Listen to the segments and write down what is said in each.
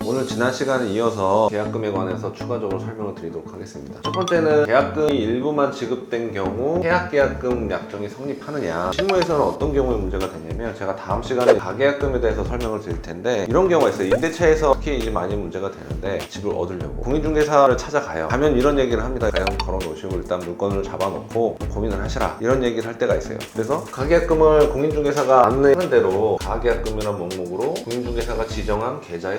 오늘 지난 시간에 이어서 계약금에 관해서 추가적으로 설명을 드리도록 하겠습니다. 첫 번째는 계약금이 일부만 지급된 경우 계약금 약정이 성립하느냐, 실무에서는 어떤 경우에 문제가 되냐면, 제가 다음 시간에 가계약금에 대해서 설명을 드릴 텐데, 이런 경우가 있어요. 임대차에서 특히 이제 많이 문제가 되는데, 집을 얻으려고 공인중개사를 찾아가요. 가면 이런 얘기를 합니다. 가격 걸어 놓으시고 일단 물건을 잡아놓고 고민을 하시라, 이런 얘기를 할 때가 있어요. 그래서 가계약금을 공인중개사가 안내하는 대로 가계약금이라는 목록으로 공인중개사가 지정한 계좌에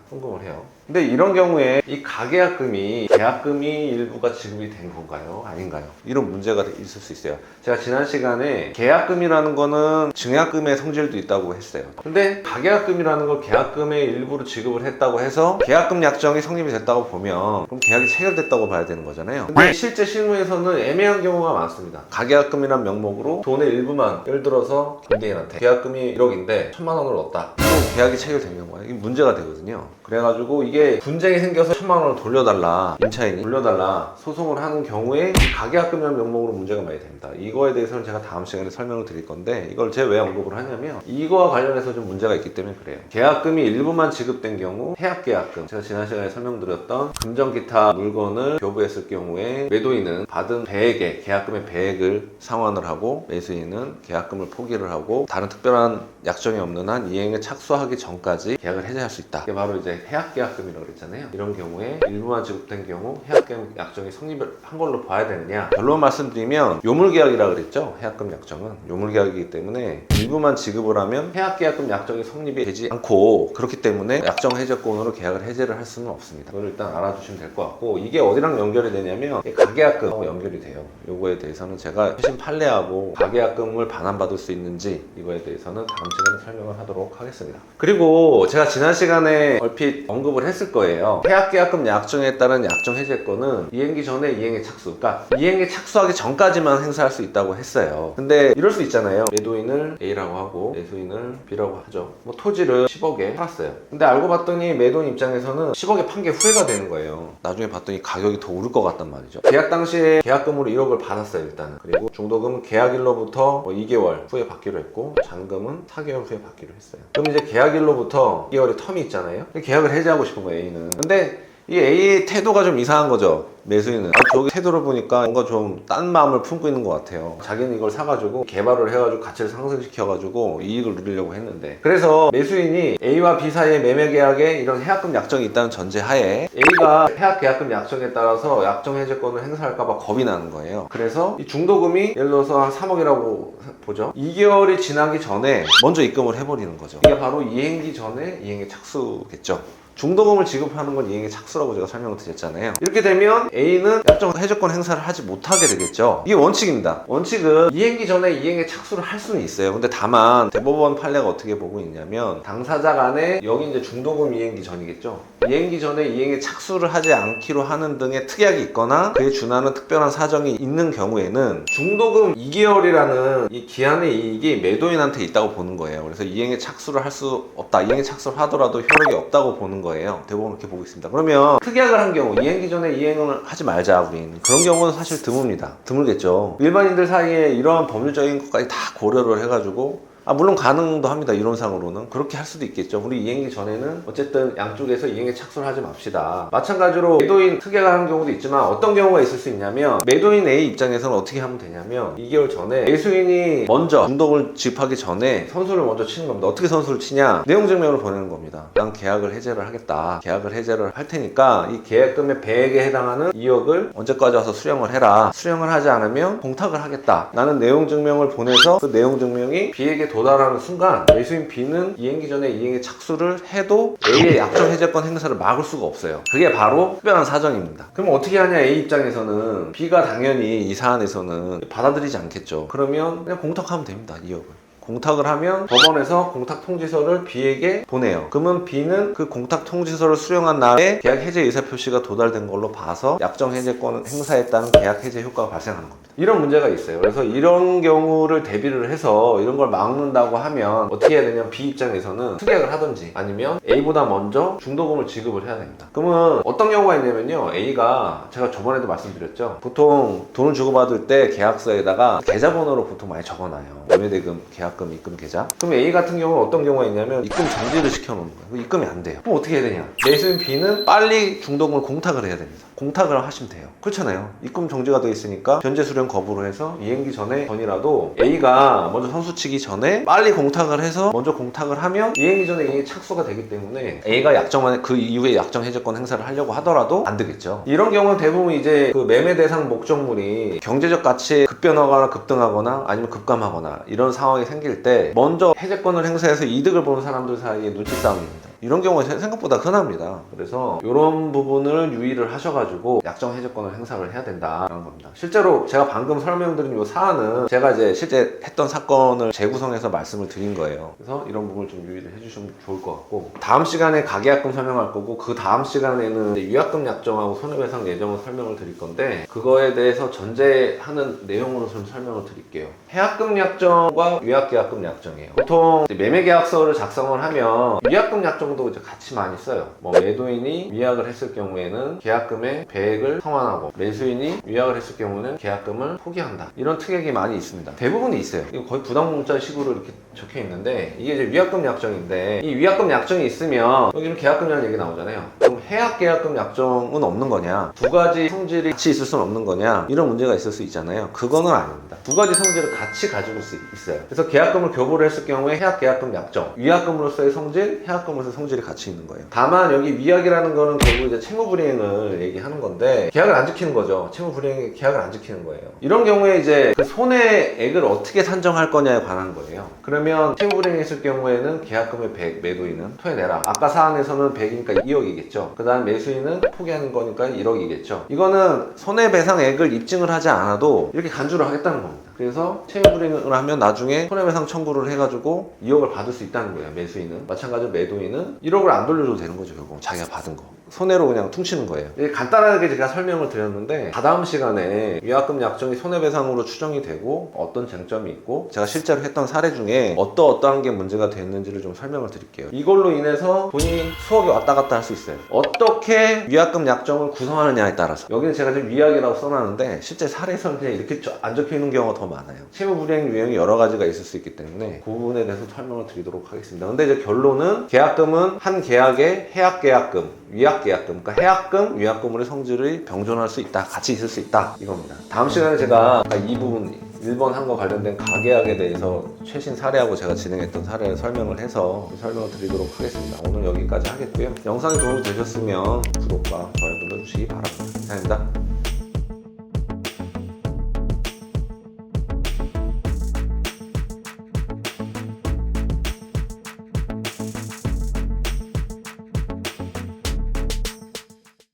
송금을 해요. 근데 이런 경우에 이 가계약금이 계약금이 일부가 지급이 된 건가요? 아닌가요? 이런 문제가 있을 수 있어요. 제가 지난 시간에 계약금이라는 거는 증약금의 성질도 있다고 했어요. 근데 가계약금이라는 걸 계약금의 일부로 지급을 했다고 해서 계약금 약정이 성립이 됐다고 보면 그럼 계약이 체결됐다고 봐야 되는 거잖아요. 근데 실제 실무에서는 애매한 경우가 많습니다. 가계약금이란 명목으로 돈의 일부만, 예를 들어서 임대인한테 계약금이 1억인데 1,000만 원을 넣었다. 그럼 계약이 체결된 경우가 이게 문제가 되거든요. 그래가지고 이게 분쟁이 생겨서 1,000만 원을 돌려달라, 임차인이 돌려달라 소송을 하는 경우에 가계약금이라는 명목으로 문제가 많이 됩니다. 이거에 대해서는 제가 다음 시간에 설명을 드릴 건데, 이걸 제가 왜 언급을 하냐면 이거와 관련해서 좀 문제가 있기 때문에 그래요. 계약금이 일부만 지급된 경우 해약계약금, 제가 지난 시간에 설명드렸던 금전기타 물건을 교부했을 경우에 매도인은 받은 배액의 계약금의 배액을 상환을 하고, 매수인은 계약금을 포기를 하고 다른 특별한 약정이 없는 한 이행에 착수하기 전까지 계약을 해제할 수 있다. 이게 바로 이제 해약계약금이라고 그랬잖아요. 이런 경우에 일부만 지급된 경우 해약금 약정이 성립을 한 걸로 봐야 되느냐, 결론 말씀드리면 요물계약이라고 그랬죠. 해약금 약정은 요물계약이기 때문에 일부만 지급을 하면 해약계약금 약정이 성립이 되지 않고, 그렇기 때문에 약정 해제권으로 계약을 해제를 할 수는 없습니다. 그걸 일단 알아두시면 될 것 같고, 이게 어디랑 연결이 되냐면 가계약금하고 연결이 돼요. 요거에 대해서는 제가 최신 판례하고 가계약금을 반환받을 수 있는지, 이거에 대해서는 다음 시간에 설명을 하도록 하겠습니다. 그리고 제가 지난 시간에 얼핏 언급을 했을 거예요. 해약계약금 약정에 따른 약정 해제권은 이행기 전에 이행에 착수, 그러니까 이행에 착수하기 전까지만 행사할 수 있다고 했어요. 근데 이럴 수 있잖아요. 매도인을 A라고 하고 매수인을 B라고 하죠. 뭐 토지를 10억에 팔았어요. 근데 알고 봤더니 매도인 입장에서는 10억에 판 게 후회가 되는 거예요. 나중에 봤더니 가격이 더 오를 것 같단 말이죠. 계약 당시에 계약금으로 1억을 받았어요, 일단은. 그리고 중도금은 계약일로부터 2개월 후에 받기로 했고, 잔금은 4개월 후에 받기로 했어요. 그럼 이제 계약일로부터 2개월의 텀이 있잖아요. 계약을 해제하고 싶은 거예요, A는. 근데 이 A의 태도가 좀 이상한 거죠. 매수인은 저기 태도를 보니까 뭔가 좀 딴 마음을 품고 있는 것 같아요. 자기는 이걸 사가지고 개발을 해가지고 가치를 상승시켜가지고 이익을 누리려고 했는데, 그래서 매수인이 A와 B 사이의 매매 계약에 이런 해약금 약정이 있다는 전제하에 A가 해약 계약금 약정에 따라서 약정 해제권을 행사할까봐 겁이 나는 거예요. 그래서 이 중도금이 예를 들어서 한 3억이라고 보죠. 2개월이 지나기 전에 먼저 입금을 해버리는 거죠. 이게 바로 이행기 전에 이행의 착수겠죠. 중도금을 지급하는 건 이행의 착수라고 제가 설명을 드렸잖아요. 이렇게 되면 A는 약정 해제권 행사를 하지 못하게 되겠죠. 이게 원칙입니다. 원칙은 이행기 전에 이행의 착수를 할 수는 있어요. 근데 다만 대법원 판례가 어떻게 보고 있냐면, 당사자 간에, 여기 이제 중도금 이행기 전이겠죠. 이행기 전에 이행에 착수를 하지 않기로 하는 등의 특약이 있거나 그에 준하는 특별한 사정이 있는 경우에는 중도금 2개월이라는 이 기한의 이익이 매도인한테 있다고 보는 거예요. 그래서 이행에 착수를 할 수 없다, 이행에 착수를 하더라도 효력이 없다고 보는 거예요. 대부분 그렇게 보고 있습니다. 그러면 특약을 한 경우, 이행기 전에 이행을 하지 말자, 우린, 그런 경우는 사실 드물겠죠. 일반인들 사이에 이러한 법률적인 것까지 다 고려를 해가지고, 물론 가능도 합니다. 이론상으로는 그렇게 할 수도 있겠죠. 우리 이행기 전에는 어쨌든 양쪽에서 이행에 착수를 하지 맙시다. 마찬가지로 매도인 특약을 하는 경우도 있지만, 어떤 경우가 있을 수 있냐면, 매도인 A 입장에서는 어떻게 하면 되냐면, 2개월 전에 매수인이 먼저 중도금을 지급하기 전에 선수를 먼저 치는 겁니다. 어떻게 선수를 치냐, 내용 증명을 보내는 겁니다. 난 계약을 해제를 하겠다, 계약을 해제를 할 테니까 이 계약금의 배액에 해당하는 2억을 언제까지 와서 수령을 해라. 수령을 하지 않으면 공탁을 하겠다. 나는 내용 증명을 보내서 그 내용 증명이 B에게 도달하는 순간 매수인 B는 이행기 전에 이행에 착수를 해도 A의 약정 해제권 행사를 막을 수가 없어요. 그게 바로 특별한 사정입니다. 그럼 어떻게 하냐, A 입장에서는 B가 당연히 이 사안에서는 받아들이지 않겠죠. 그러면 그냥 공탁하면 됩니다, 2억을. 공탁을 하면 법원에서 공탁 통지서를 B에게 보내요. 그러면 B는 그 공탁 통지서를 수령한 날에 계약 해제 의사표시가 도달된 걸로 봐서 약정 해제권을 행사했다는 계약 해제 효과가 발생하는 겁니다. 이런 문제가 있어요. 그래서 이런 경우를 대비를 해서 이런 걸 막는다고 하면 어떻게 해야 되냐면, B 입장에서는 특약을 하든지 아니면 A보다 먼저 중도금을 지급을 해야 됩니다. 그러면 어떤 경우가 있냐면요, A가, 제가 저번에도 말씀드렸죠, 보통 돈을 주고받을 때 계약서에다가 계좌번호로 보통 많이 적어놔요. 매매대금 계약 계약금, 입금 계좌. 그럼 A 같은 경우는 어떤 경우가 있냐면 입금 정지를 시켜놓는 거예요. 입금이 안 돼요. 그럼 어떻게 해야 되냐? 매수인 B는 빨리 중도금을 공탁을 해야 됩니다. 공탁을 하시면 돼요. 그렇잖아요. 입금 정지가 돼 있으니까 변제 수령 거부를 해서 이행기 전이라도 A가 먼저 선수 치기 전에 빨리 공탁을 해서 먼저 공탁을 하면 이행기 전에 이게 착수가 되기 때문에 A가 약정만 그 이후에 약정 해제권 행사를 하려고 하더라도 안 되겠죠. 이런 경우는 대부분 이제 그 매매 대상 목적물이 경제적 가치에 급변하거나 급등하거나 아니면 급감하거나 이런 상황이 생길 때 먼저 해제권을 행사해서 이득을 보는 사람들 사이에 눈치 싸움입니다. 이런 경우가 생각보다 흔합니다. 그래서 이런 부분을 유의를 하셔가지고 약정 해제권을 행사를 해야 된다라는 겁니다. 실제로 제가 방금 설명드린 이 사안은 제가 이제 실제 했던 사건을 재구성해서 말씀을 드린 거예요. 그래서 이런 부분을 좀 유의를 해주시면 좋을 것 같고, 다음 시간에 가계약금 설명할 거고 그 다음 시간에는 위약금 약정하고 손해배상 예정을 설명을 드릴 건데, 그거에 대해서 전제하는 내용으로 좀 설명을 드릴게요. 해약금 약정과 위약계약금 약정이에요. 보통 매매계약서를 작성을 하면 위약금 약정도 이제 같이 많이 써요. 뭐 매도인이 위약을 했을 경우에는 계약금의 배액을 상환하고, 매수인이 위약을 했을 경우는 계약금을 포기한다. 이런 특약이 많이 있습니다. 대부분이 있어요. 이거 거의 부담문자 식으로 이렇게 적혀 있는데, 이게 이제 위약금 약정인데, 이 위약금 약정이 있으면 여기는 계약금이라는 얘기 나오잖아요. 그럼 해약계약금 약정은 없는 거냐, 두 가지 성질이 같이 있을 수는 없는 거냐, 이런 문제가 있을 수 있잖아요. 그거는 아닙니다. 두 가지 성질을 같이 가지고 있어요. 그래서 계약금을 교부를 했을 경우에 해약계약금 약정, 위약금으로서의 성질, 해약금으로서의 성질이 같이 있는 거예요. 다만 여기 위약이라는 거는 결국 이제 채무불이행을 얘기하는 건데, 계약을 안 지키는 거죠. 채무불이행이 계약을 안 지키는 거예요. 이런 경우에 이제 그 손해액을 어떻게 산정할 거냐에 관한 거예요. 그러면 채무불이행이 있을 경우에는 계약금의 100, 매도인은 토해내라. 아까 사안에서는 100이니까 2억이겠죠. 그 다음 매수인은 포기하는 거니까 1억이겠죠. 이거는 손해배상액을 입증을 하지 않아도 이렇게 간주를 하겠다는 겁니다. 그래서 채무불이행을 하면 나중에 손해배상 청구를 해가지고 2억을 받을 수 있다는 거예요. 매수인은. 마찬가지로 매도인은 1억을 안 돌려줘도 되는 거죠. 결국 자기가 받은 거 손해로 그냥 퉁치는 거예요. 간단하게 제가 설명을 드렸는데, 다다음 시간에 위약금 약정이 손해배상으로 추정이 되고 어떤 쟁점이 있고 제가 실제로 했던 사례 중에 어떠한 게 문제가 됐는지를 좀 설명을 드릴게요. 이걸로 인해서 돈이 수억이 왔다 갔다 할 수 있어요. 어떻게 위약금 약정을 구성하느냐에 따라서. 여기는 제가 지금 위약이라고 써놨는데 실제 사례에서는 그냥 이렇게 안 적혀 있는 경우가 더 많아요. 채무불이행 유형이 여러 가지가 있을 수 있기 때문에 그 부분에 대해서 설명을 드리도록 하겠습니다. 근데 이제 결론은, 계약금은 한 계약의 해약계약금, 위약계약금, 그러니까 해약금, 위약금으로의 성질이 병존할 수 있다, 같이 있을 수 있다, 이겁니다. 다음 시간에 제가 이 부분 1번 한 거 관련된 가계약에 대해서 최신 사례하고 제가 진행했던 사례를 설명을 해서 설명을 드리도록 하겠습니다. 오늘 여기까지 하겠고요. 영상이 도움이 되셨으면 구독과 좋아요 눌러주시기 바랍니다. 감사합니다.